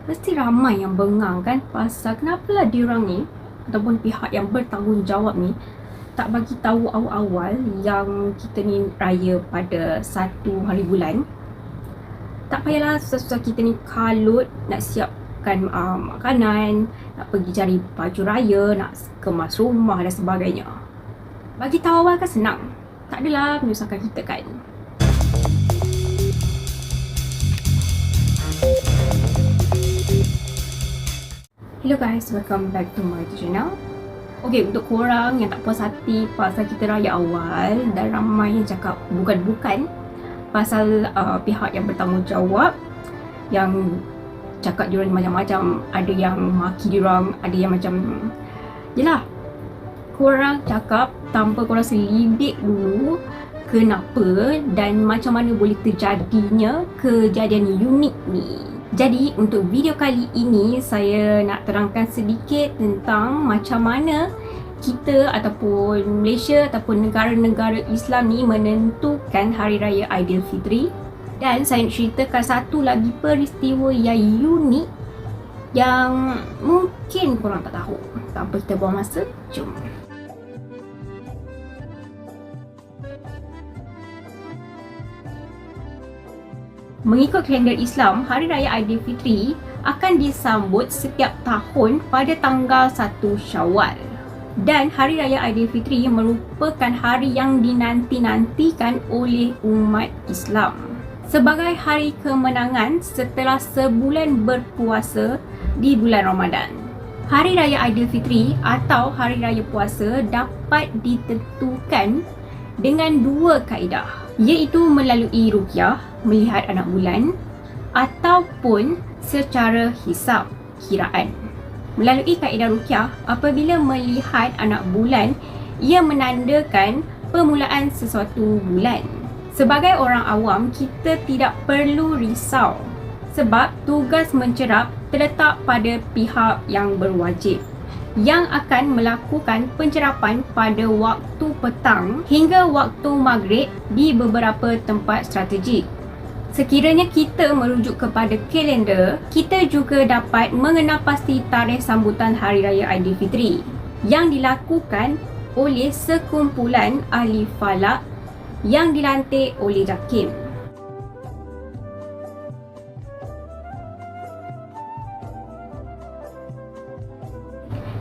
Mesti ramai yang bengang kan pasal kenapalah diorang ni ataupun pihak yang bertanggungjawab ni tak bagi tahu awal-awal yang kita ni raya pada 1 hari bulan. Tak payahlah susah-susah kita ni kalut nak siapkan makanan, nak pergi cari baju raya, nak kemas rumah dan sebagainya. Bagi tahu awal kan senang. Tak adalah menyusahkan kita kan. Hello guys, welcome back to my channel. Okay, untuk korang yang tak puas hati pasal kita raya awal dan ramai yang cakap bukan-bukan pasal pihak yang bertanggungjawab yang cakap diorang macam-macam, ada yang maki diorang, ada yang macam yelah, korang cakap tanpa korang selidik dulu kenapa dan macam mana boleh terjadinya kejadian unik ni. Jadi untuk video kali ini saya nak terangkan sedikit tentang macam mana kita ataupun Malaysia ataupun negara-negara Islam ni menentukan Hari Raya Aidilfitri. Dan saya nak ceritakan satu lagi peristiwa yang unik yang mungkin korang tak tahu. Tanpa kita buang masa, jom. Mengikut kalender Islam, Hari Raya Aidilfitri akan disambut setiap tahun pada tanggal 1 Syawal. Dan Hari Raya Aidilfitri merupakan hari yang dinanti-nantikan oleh umat Islam sebagai hari kemenangan setelah sebulan berpuasa di bulan Ramadan. Hari Raya Aidilfitri atau Hari Raya Puasa dapat ditentukan dengan dua kaedah, iaitu melalui ruqyah, melihat anak bulan, ataupun secara hisab, kiraan. Melalui kaedah ruqyah, apabila melihat anak bulan, ia menandakan permulaan sesuatu bulan. Sebagai orang awam, kita tidak perlu risau sebab tugas mencerap terletak pada pihak yang berwajib yang akan melakukan pencerapan pada waktu petang hingga waktu maghrib di beberapa tempat strategik. Sekiranya kita merujuk kepada kalender, kita juga dapat mengenal pasti tarikh sambutan Hari Raya Aidilfitri yang dilakukan oleh sekumpulan ahli falak yang dilantik oleh JAKIM.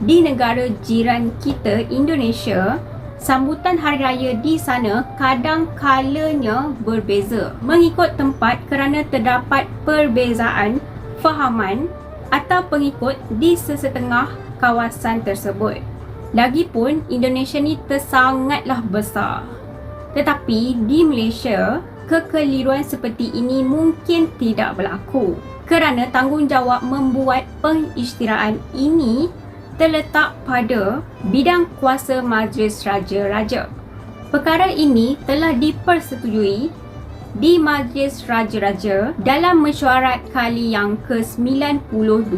Di negara jiran kita, Indonesia, sambutan hari raya di sana kadang kalanya berbeza mengikut tempat kerana terdapat perbezaan fahaman atau pengikut di sesetengah kawasan tersebut. Lagipun Indonesia ni sangatlah besar. Tetapi di Malaysia, kekeliruan seperti ini mungkin tidak berlaku kerana tanggungjawab membuat pengisytiharatan ini terletak pada bidang kuasa Majlis Raja-Raja. Perkara ini telah dipersetujui di Majlis Raja-Raja dalam mesyuarat kali yang ke-92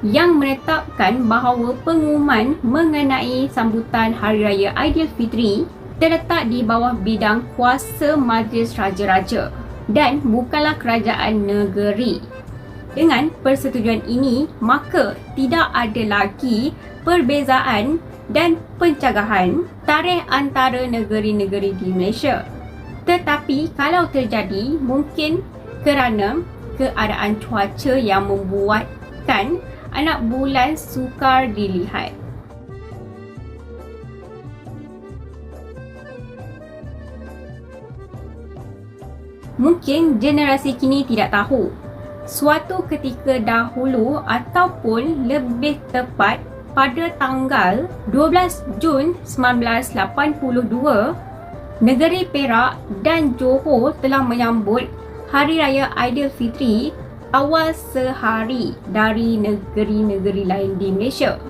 yang menetapkan bahawa pengumuman mengenai sambutan Hari Raya Aidilfitri terletak di bawah bidang kuasa Majlis Raja-Raja dan bukanlah kerajaan negeri. Dengan persetujuan ini, maka tidak ada lagi perbezaan dan pencagahan tarikh antara negeri-negeri di Malaysia. Tetapi kalau terjadi, mungkin kerana keadaan cuaca yang membuatkan anak bulan sukar dilihat. Mungkin generasi kini tidak tahu. Suatu ketika dahulu ataupun lebih tepat pada tanggal 12 Jun 1982, negeri Perak dan Johor telah menyambut Hari Raya Aidilfitri awal sehari dari negeri-negeri lain di Malaysia.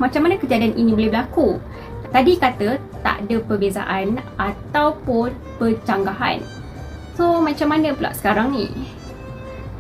Macam mana kejadian ini boleh berlaku? Tadi kata tak ada perbezaan ataupun pencanggahan. So macam mana pula sekarang ni?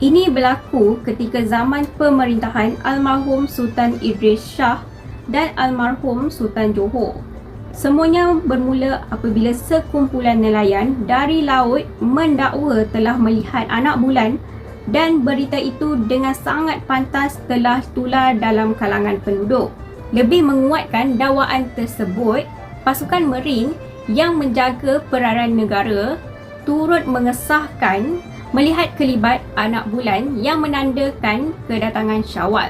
Ini berlaku ketika zaman pemerintahan almarhum Sultan Idris Shah dan almarhum Sultan Johor. Semuanya bermula apabila sekumpulan nelayan dari laut mendakwa telah melihat anak bulan dan berita itu dengan sangat pantas telah tular dalam kalangan penduduk. Lebih menguatkan dakwaan tersebut, pasukan Marine yang menjaga perairan negara turut mengesahkan melihat kelibat anak bulan yang menandakan kedatangan Syawal.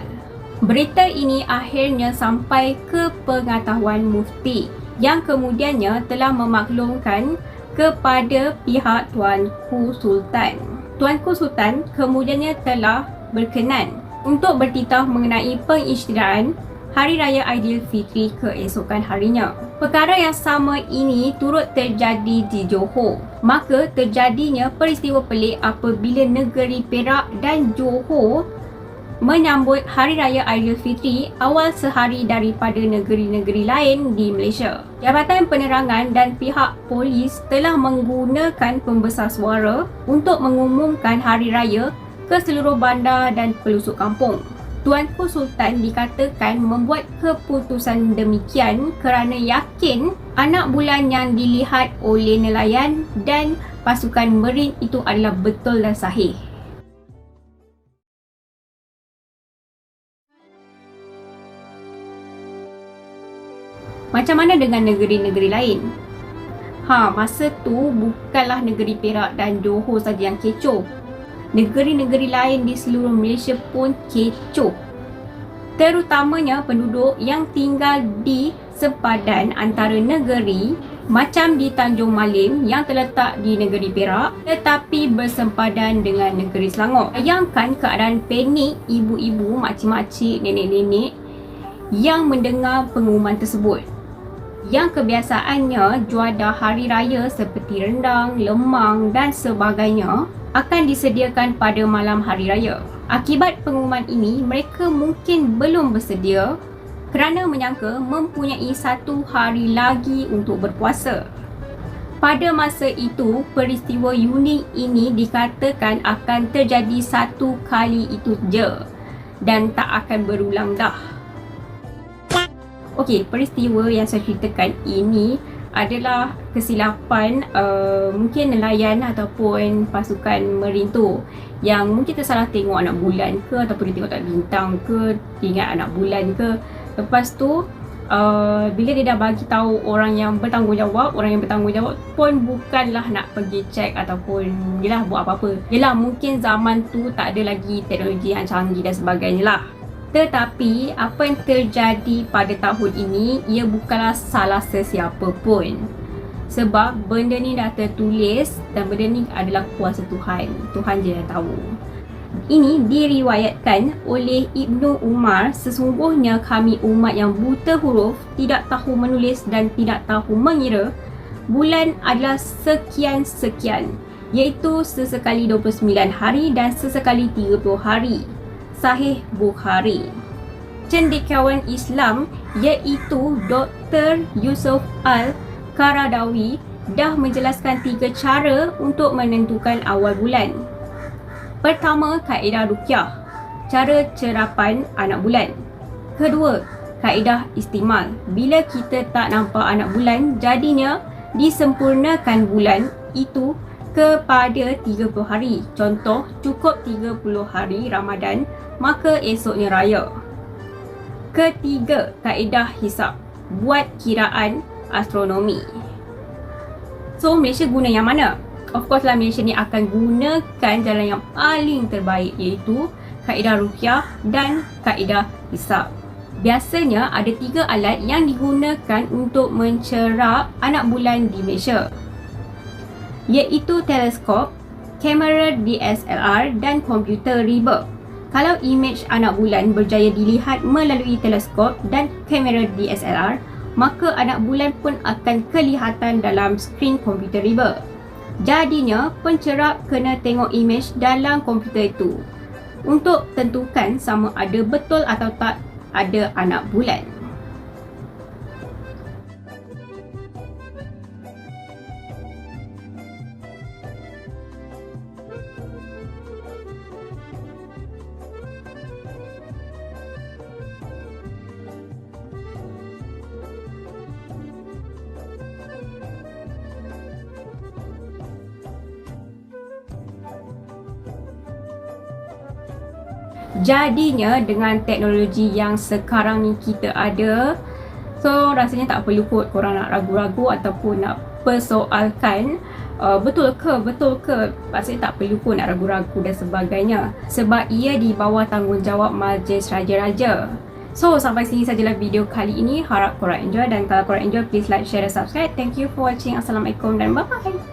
Berita ini akhirnya sampai ke pengetahuan mufti yang kemudiannya telah memaklumkan kepada pihak Tuanku Sultan. Tuanku Sultan kemudiannya telah berkenan untuk bertitah mengenai pengisytiharaan Hari Raya Aidilfitri keesokan harinya. Perkara yang sama ini turut terjadi di Johor. Maka terjadinya peristiwa pelik apabila negeri Perak dan Johor menyambut Hari Raya Aidilfitri awal sehari daripada negeri-negeri lain di Malaysia. Jabatan Penerangan dan pihak polis telah menggunakan pembesar suara untuk mengumumkan hari raya ke seluruh bandar dan pelosok kampung. Tuanku Sultan dikatakan membuat keputusan demikian kerana yakin anak bulan yang dilihat oleh nelayan dan pasukan Marine itu adalah betul dan sahih. Macam mana dengan negeri-negeri lain? Masa tu bukanlah negeri Perak dan Johor saja yang kecoh. Negeri-negeri lain di seluruh Malaysia pun kecoh. Terutamanya penduduk yang tinggal di sepadan antara negeri macam di Tanjung Malim yang terletak di negeri Perak tetapi bersempadan dengan negeri Selangor. Bayangkan keadaan panik ibu-ibu, makcik-makcik, nenek-nenek yang mendengar pengumuman tersebut. Yang kebiasaannya juadah hari raya seperti rendang, lemang dan sebagainya akan disediakan pada malam hari raya. Akibat pengumuman ini, mereka mungkin belum bersedia kerana menyangka mempunyai satu hari lagi untuk berpuasa. Pada masa itu, peristiwa unik ini dikatakan akan terjadi satu kali itu je dan tak akan berulang dah. Okey, peristiwa yang saya ceritakan ini adalah kesilapan mungkin nelayan ataupun pasukan Marine tu yang mungkin tersalah tengok anak bulan ke ataupun dia tengok tak bintang ke, dia ingat anak bulan ke. Lepas tu bila dia dah bagi tahu orang yang bertanggungjawab pun bukanlah nak pergi cek ataupun yelah buat apa-apa. Yelah mungkin zaman tu tak ada lagi teknologi yang canggih dan sebagainya lah. Tetapi apa yang terjadi pada tahun ini, ia bukanlah salah sesiapa pun. Sebab benda ni dah tertulis dan benda ni adalah kuasa Tuhan. Tuhan je yang tahu. Ini diriwayatkan oleh Ibnu Umar, sesungguhnya kami umat yang buta huruf, tidak tahu menulis dan tidak tahu mengira, bulan adalah sekian-sekian, iaitu sesekali 29 hari dan sesekali 30 hari. Sahih Bukhari. Cendekiawan Islam iaitu Dr. Yusuf Al-Qaradawi dah menjelaskan 3 cara untuk menentukan awal bulan. Pertama, kaedah ruqyah, cara cerapan anak bulan. Kedua, kaedah istimal. Bila kita tak nampak anak bulan, jadinya disempurnakan bulan itu kepada 30 hari. Contoh, cukup 30 hari Ramadan, maka esoknya raya. Ketiga, kaedah hisab, buat kiraan astronomi. So, Malaysia guna yang mana? Of course lah, Malaysia ni akan gunakan jalan yang paling terbaik, iaitu kaedah ruqyah dan kaedah hisab. Biasanya ada 3 alat yang digunakan untuk mencerap anak bulan di Malaysia, iaitu teleskop, kamera DSLR dan komputer riba. Kalau imej anak bulan berjaya dilihat melalui teleskop dan kamera DSLR, maka anak bulan pun akan kelihatan dalam skrin komputer riba. Jadinya, pencerap kena tengok imej dalam komputer itu untuk tentukan sama ada betul atau tak ada anak bulan. Jadinya dengan teknologi yang sekarang ni kita ada, so rasanya tak perlu kot korang nak ragu-ragu ataupun nak persoalkan betul ke, maksudnya tak perlu pun nak ragu-ragu dan sebagainya, sebab ia di bawah tanggungjawab Majlis Raja-Raja. So sampai sini sajalah video kali ini, harap korang enjoy, dan kalau korang enjoy please like, share dan subscribe. Thank you for watching. Assalamualaikum dan bye bye.